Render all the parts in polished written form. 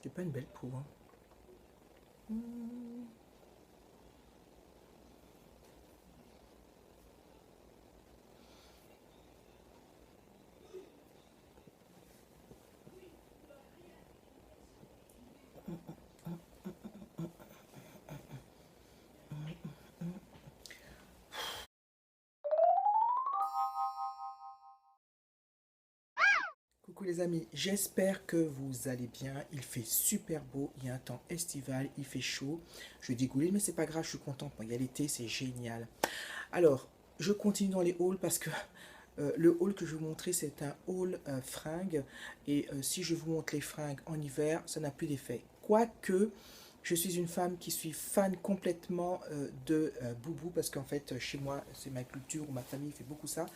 C'est pas une belle peau, hein. Coucou les amis, j'espère que vous allez bien. Il fait super beau, il y a un temps estival, il fait chaud. Je dégouline, mais c'est pas grave, je suis contente. Moi, il y a l'été, c'est génial. Alors, je continue dans les hauls parce que le haul que je vais vous montrer, c'est un haul fringues. Et si je vous montre les fringues en hiver, ça n'a plus d'effet. Quoique, je suis une femme qui suis fan complètement de boubou parce qu'en fait, chez moi, c'est ma culture ou ma famille fait beaucoup ça.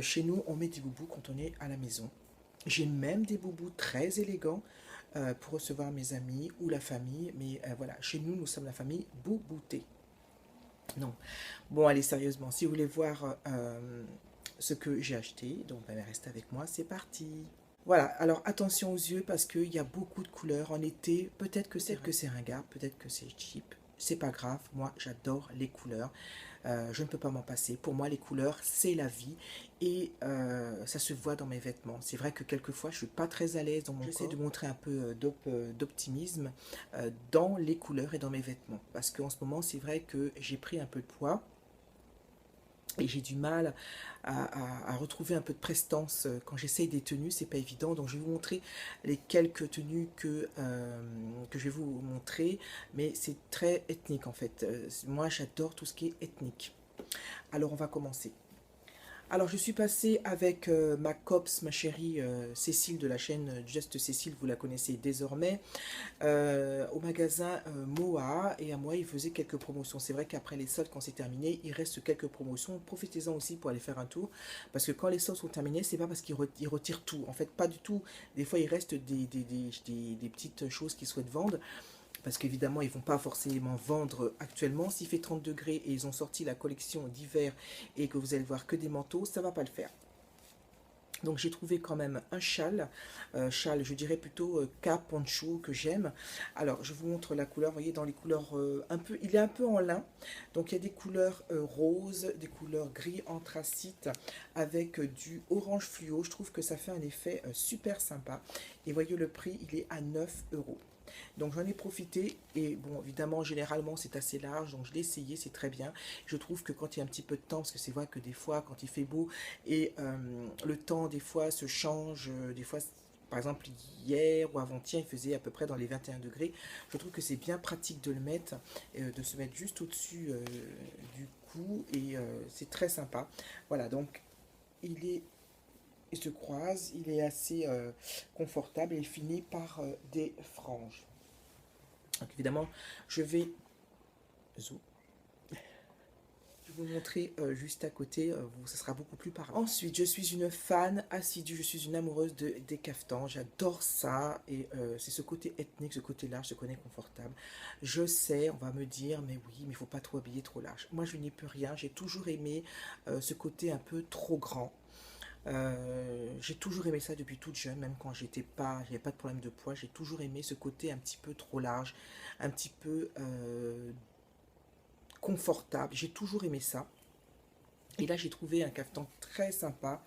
Chez nous, on met des boubous quand on est à la maison. J'ai même des boubous très élégants pour recevoir mes amis ou la famille. Mais voilà, chez nous, nous sommes la famille bouboutée. Non. Bon, allez, sérieusement, si vous voulez voir ce que j'ai acheté, donc restez avec moi, c'est parti. Voilà, alors attention aux yeux parce qu'il y a beaucoup de couleurs en été. Peut-être que c'est ringard, peut-être que c'est cheap. C'est pas grave, moi j'adore les couleurs. Je ne peux pas m'en passer. Pour moi, les couleurs, c'est la vie et ça se voit dans mes vêtements. C'est vrai que quelquefois, je suis pas très à l'aise dans mon corps. J'essaie de montrer un peu d'optimisme dans les couleurs et dans mes vêtements. Parce qu'en ce moment, c'est vrai que j'ai pris un peu de poids et j'ai du mal à retrouver un peu de prestance quand j'essaye des tenues, c'est pas évident. Donc je vais vous montrer les quelques tenues que je vais vous montrer, mais c'est très ethnique en fait. Moi j'adore tout ce qui est ethnique. Alors on va commencer. Alors je suis passée avec ma copse, ma chérie Cécile de la chaîne Just Cécile, vous la connaissez désormais, au magasin Moa, et à moi il faisait quelques promotions. C'est vrai qu'après les soldes quand c'est terminé, il reste quelques promotions. Profitez-en aussi pour aller faire un tour parce que quand les soldes sont terminés, c'est pas parce qu'ils retirent tout. En fait, pas du tout. Des fois, il reste des petites choses qu'ils souhaitent vendre. Parce qu'évidemment, ils ne vont pas forcément vendre actuellement. S'il fait 30 degrés et ils ont sorti la collection d'hiver et que vous allez voir que des manteaux, ça ne va pas le faire. Donc j'ai trouvé quand même un châle je dirais plutôt cap poncho que j'aime. Alors je vous montre la couleur, vous voyez dans les couleurs un peu, il est un peu en lin, donc il y a des couleurs roses, des couleurs gris anthracite avec du orange fluo, je trouve que ça fait un effet super sympa. Et voyez le prix, il est à 9 €. Donc j'en ai profité et bon évidemment généralement c'est assez large donc je l'ai essayé, c'est très bien. Je trouve que quand il y a un petit peu de temps, parce que c'est vrai que des fois quand il fait beau et le temps des fois se change, des fois par exemple hier ou avant-hier il faisait à peu près dans les 21 degrés, je trouve que c'est bien pratique de le mettre, de se mettre juste au-dessus du cou et c'est très sympa. Voilà donc il se croise, il est assez confortable et il finit par des franges. Donc évidemment, je vais vous montrer juste à côté, ça sera beaucoup plus parlant. Ensuite, je suis une fan assidue, je suis une amoureuse des caftans, j'adore ça, et c'est ce côté ethnique, ce côté large, ce côté confortable. Je sais, on va me dire, mais oui, mais il ne faut pas trop habiller trop large. Moi, je n'y peux rien, j'ai toujours aimé ce côté un peu trop grand. J'ai toujours aimé ça depuis toute jeune, même quand j'avais pas de problème de poids, j'ai toujours aimé ce côté un petit peu trop large, un petit peu confortable. J'ai toujours aimé ça. Et là, j'ai trouvé un caftan très sympa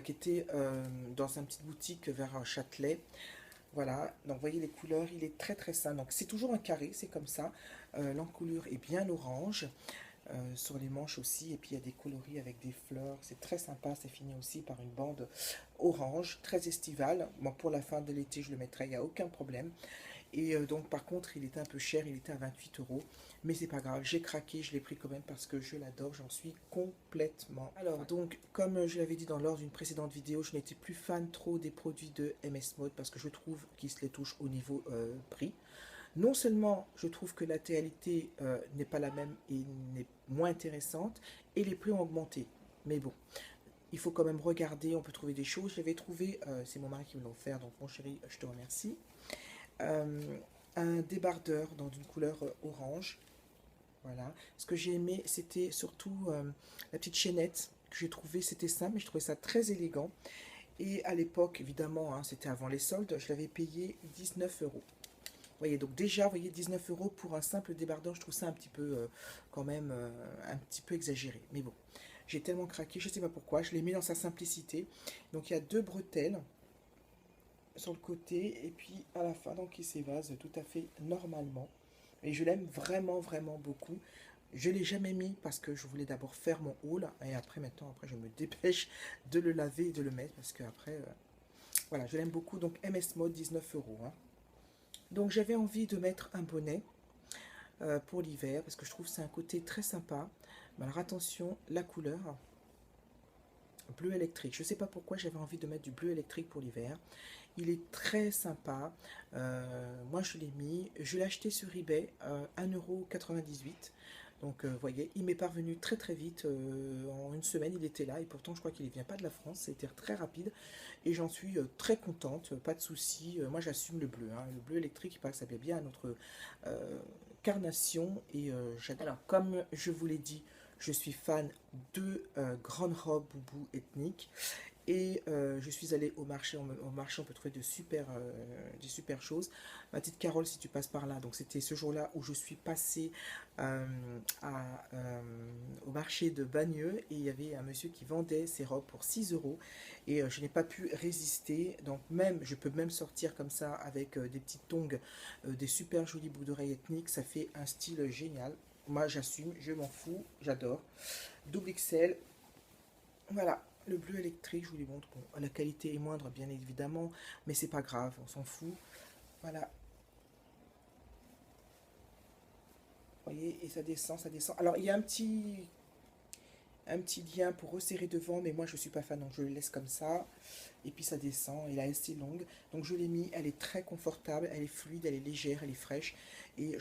qui était dans une petite boutique vers un Châtelet. Voilà, donc vous voyez les couleurs, il est très très simple. Donc c'est toujours un carré, c'est comme ça. L'encolure est bien orange. Sur les manches aussi, et puis il y a des coloris avec des fleurs, c'est très sympa, c'est fini aussi par une bande orange, très estivale. Bon, pour la fin de l'été je le mettrai, il n'y a aucun problème. Et donc par contre il était un peu cher, il était à 28 €, mais c'est pas grave, j'ai craqué, je l'ai pris quand même parce que je l'adore, j'en suis complètement. Alors donc comme je l'avais dit lors d'une précédente vidéo, je n'étais plus fan trop des produits de MS Mode parce que je trouve qu'ils se les touchent au niveau prix. Non seulement je trouve que la réalité n'est pas la même et n'est moins intéressante, et les prix ont augmenté. Mais bon, il faut quand même regarder, on peut trouver des choses. J'avais trouvé, c'est mon mari qui me l'a offert, donc mon chéri, je te remercie, euh, un débardeur dans une couleur orange. Voilà. Ce que j'ai aimé, c'était surtout la petite chaînette que j'ai trouvé, c'était simple, mais je trouvais ça très élégant. Et à l'époque, évidemment, hein, c'était avant les soldes, je l'avais payé 19 €. Voyez, donc déjà, vous voyez, 19 euros pour un simple débardeur, je trouve ça un petit peu, quand même, un petit peu exagéré. Mais bon, j'ai tellement craqué, je ne sais pas pourquoi, je l'ai mis dans sa simplicité. Donc il y a deux bretelles sur le côté, et puis à la fin, donc il s'évase tout à fait normalement. Et je l'aime vraiment, vraiment beaucoup. Je ne l'ai jamais mis parce que je voulais d'abord faire mon haul, et après, maintenant, après, je me dépêche de le laver et de le mettre, parce que après, voilà, je l'aime beaucoup. Donc MS Mode, 19 euros, hein. Donc j'avais envie de mettre un bonnet pour l'hiver parce que je trouve que c'est un côté très sympa. Mais alors attention, la couleur bleu électrique. Je ne sais pas pourquoi j'avais envie de mettre du bleu électrique pour l'hiver. Il est très sympa. Moi je l'ai mis. Je l'ai acheté sur eBay 1,98 €. Donc vous voyez, il m'est parvenu très très vite. En une semaine il était là et pourtant je crois qu'il ne vient pas de la France. C'était très rapide et j'en suis très contente. Pas de souci. Moi j'assume le bleu, hein. Le bleu électrique, il paraît que ça plaît bien à notre carnation et j'adore. Alors comme je vous l'ai dit, je suis fan de grandes robes boubou ethniques et je suis allée au marché. Au marché, on peut trouver des super choses. Ma petite Carole, si tu passes par là, donc c'était ce jour-là où je suis passée au marché de Bagneux et il y avait un monsieur qui vendait ses robes pour 6 euros et je n'ai pas pu résister. Donc même, je peux même sortir comme ça avec des petites tongs, des super jolis bouts d'oreilles ethniques. Ça fait un style génial. Moi, j'assume, je m'en fous, j'adore. Double XL, voilà, le bleu électrique, je vous les montre. Bon, la qualité est moindre, bien évidemment, mais c'est pas grave, on s'en fout. Voilà, vous voyez, et ça descend, ça descend. Alors, il y a un petit lien pour resserrer devant, mais moi je suis pas fan, donc je le laisse comme ça. Et puis ça descend, et elle est assez longue. Donc je l'ai mis, elle est très confortable, elle est fluide, elle est légère, elle est fraîche. Et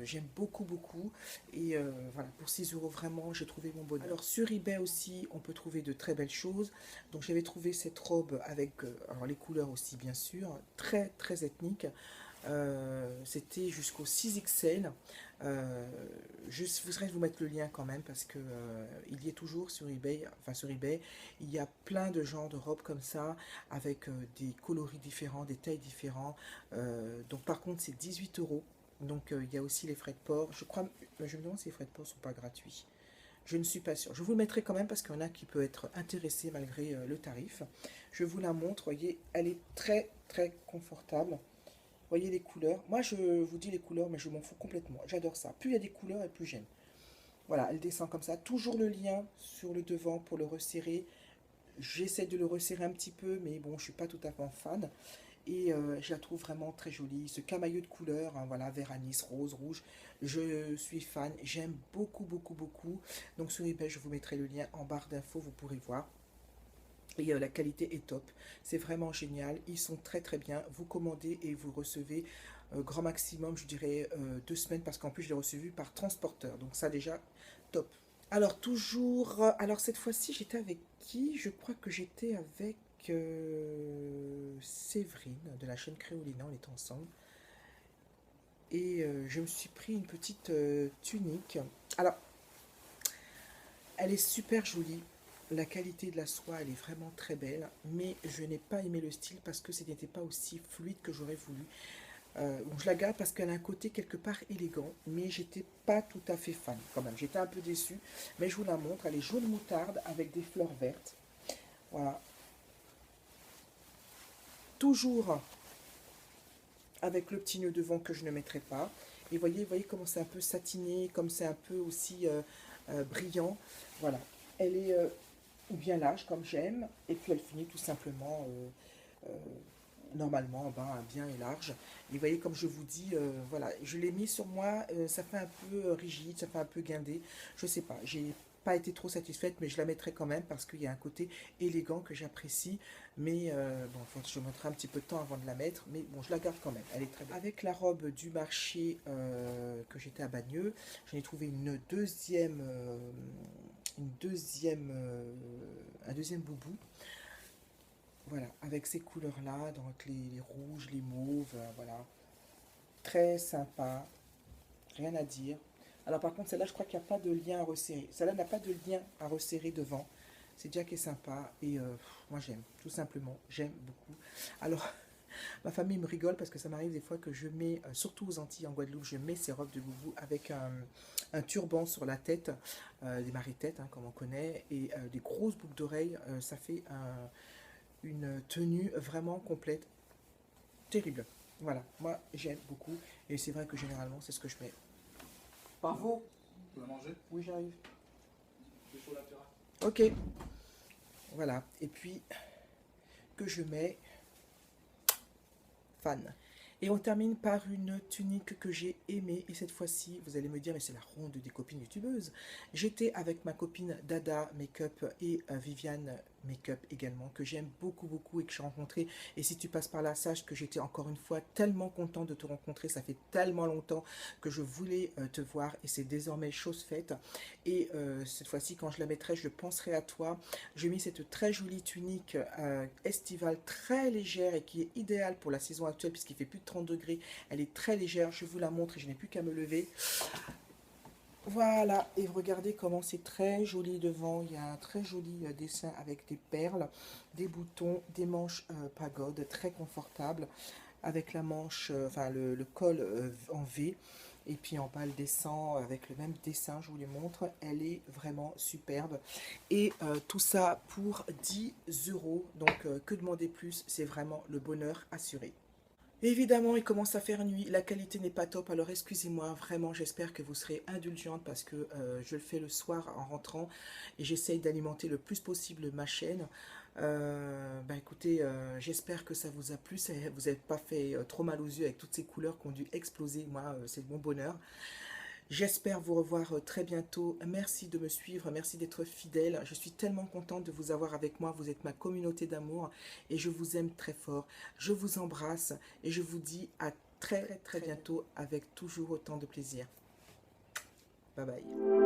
j'aime beaucoup, beaucoup. Et voilà, pour 6 euros vraiment, j'ai trouvé mon bonheur. Alors sur eBay aussi, on peut trouver de très belles choses. Donc j'avais trouvé cette robe avec, alors les couleurs aussi bien sûr, très, très ethnique. C'était jusqu'au 6 XL. Je voudrais vous mettre le lien quand même parce que il y est toujours sur eBay. Enfin sur eBay, il y a plein de genres de robes comme ça avec des coloris différents, des tailles différentes. Donc par contre c'est 18 euros. Donc il y a aussi les frais de port. Je crois, je me demande si les frais de port sont pas gratuits. Je ne suis pas sûre. Je vous le mettrai quand même parce qu'il y en a qui peut être intéressé malgré le tarif. Je vous la montre. Voyez, elle est très très confortable. Voyez les couleurs. Moi, je vous dis les couleurs, mais je m'en fous complètement. J'adore ça. Plus il y a des couleurs, et plus j'aime. Voilà, elle descend comme ça. Toujours le lien sur le devant pour le resserrer. J'essaie de le resserrer un petit peu, mais bon, je suis pas tout à fait fan. Et je la trouve vraiment très jolie. Ce camailleux de couleurs, hein, voilà, vert anis, rose, rouge. Je suis fan. J'aime beaucoup, beaucoup, beaucoup. Donc sur eBay, je vous mettrai le lien en barre d'infos, vous pourrez voir. Et la qualité est top, c'est vraiment génial, ils sont très très bien, vous commandez et vous recevez grand maximum, je dirais 2 semaines, parce qu'en plus je l'ai reçu par transporteur, donc ça déjà, top. Alors toujours, alors cette fois-ci j'étais avec qui? Je crois que j'étais avec Séverine de la chaîne Créolina, on était ensemble. Et je me suis pris une petite tunique. Alors, elle est super jolie. La qualité de la soie, elle est vraiment très belle. Mais je n'ai pas aimé le style parce que ce n'était pas aussi fluide que j'aurais voulu. Bon, je la garde parce qu'elle a un côté quelque part élégant. Mais j'étais pas tout à fait fan quand même. J'étais un peu déçue. Mais je vous la montre. Elle est jaune moutarde avec des fleurs vertes. Voilà. Toujours avec le petit nœud devant que je ne mettrai pas. Et voyez comment c'est un peu satiné, comme c'est un peu aussi brillant. Voilà. Elle est bien large comme j'aime. Et puis elle finit tout simplement normalement en bas, bien et large. Et vous voyez, comme je vous dis, voilà, je l'ai mis sur moi, ça fait un peu rigide, ça fait un peu guindé. Je sais pas, j'ai pas été trop satisfaite, mais je la mettrai quand même parce qu'il y a un côté élégant que j'apprécie. Mais bon, je mettrai un petit peu de temps avant de la mettre, mais bon, je la garde quand même. Elle est très belle. Avec la robe du marché que j'étais à Bagneux, j'en ai trouvé un deuxième boubou. Voilà, avec ces couleurs-là, donc les rouges, les mauves, voilà. Très sympa, rien à dire. Alors par contre, celle-là, je crois qu'il n'y a pas de lien à resserrer. Celle-là n'a pas de lien à resserrer devant. C'est déjà qui est sympa. Et moi, j'aime, tout simplement, j'aime beaucoup. Alors, Ma famille me rigole parce que ça m'arrive des fois que je mets, surtout aux Antilles, en Guadeloupe, je mets ces robes de boubou avec un turban sur la tête, des maris-têtes, hein, comme on connaît, et des grosses boucles d'oreilles. Ça fait une tenue vraiment complète, terrible. Voilà, moi j'aime beaucoup, et c'est vrai que généralement c'est ce que je mets. Bravo. Tu vas manger? Oui, j'arrive. C'est chaud la terrasse. Ok, voilà, et puis que je mets fan. Et on termine par une tunique que j'ai aimée. Et cette fois-ci, vous allez me dire, mais c'est la ronde des copines youtubeuses. J'étais avec ma copine Dada Makeup et Viviane Makeup également, que j'aime beaucoup, beaucoup et que j'ai rencontré. Et si tu passes par là, sache que j'étais encore une fois tellement content de te rencontrer. Ça fait tellement longtemps que je voulais te voir et c'est désormais chose faite. Et cette fois-ci, quand je la mettrai, je penserai à toi. J'ai mis cette très jolie tunique estivale, très légère et qui est idéale pour la saison actuelle puisqu'il fait plus de 30 degrés. Elle est très légère, je vous la montre et je n'ai plus qu'à me lever. Voilà, et regardez comment c'est très joli devant. Il y a un très joli dessin avec des perles, des boutons, des manches pagode, très confortable, avec la manche, enfin le col en V. Et puis en bas le dessin avec le même dessin, je vous les montre. Elle est vraiment superbe. Et tout ça pour 10 euros. Donc que demander plus, c'est vraiment le bonheur assuré. Évidemment, il commence à faire nuit, la qualité n'est pas top, alors excusez-moi, vraiment, j'espère que vous serez indulgente parce que je le fais le soir en rentrant et j'essaye d'alimenter le plus possible ma chaîne. Bah écoutez, j'espère que ça vous a plu, vous n'avez pas fait trop mal aux yeux avec toutes ces couleurs qui ont dû exploser, moi, c'est mon bonheur. J'espère vous revoir très bientôt. Merci de me suivre, merci d'être fidèle. Je suis tellement contente de vous avoir avec moi. Vous êtes ma communauté d'amour et je vous aime très fort. Je vous embrasse et je vous dis à très très bientôt avec toujours autant de plaisir. Bye bye.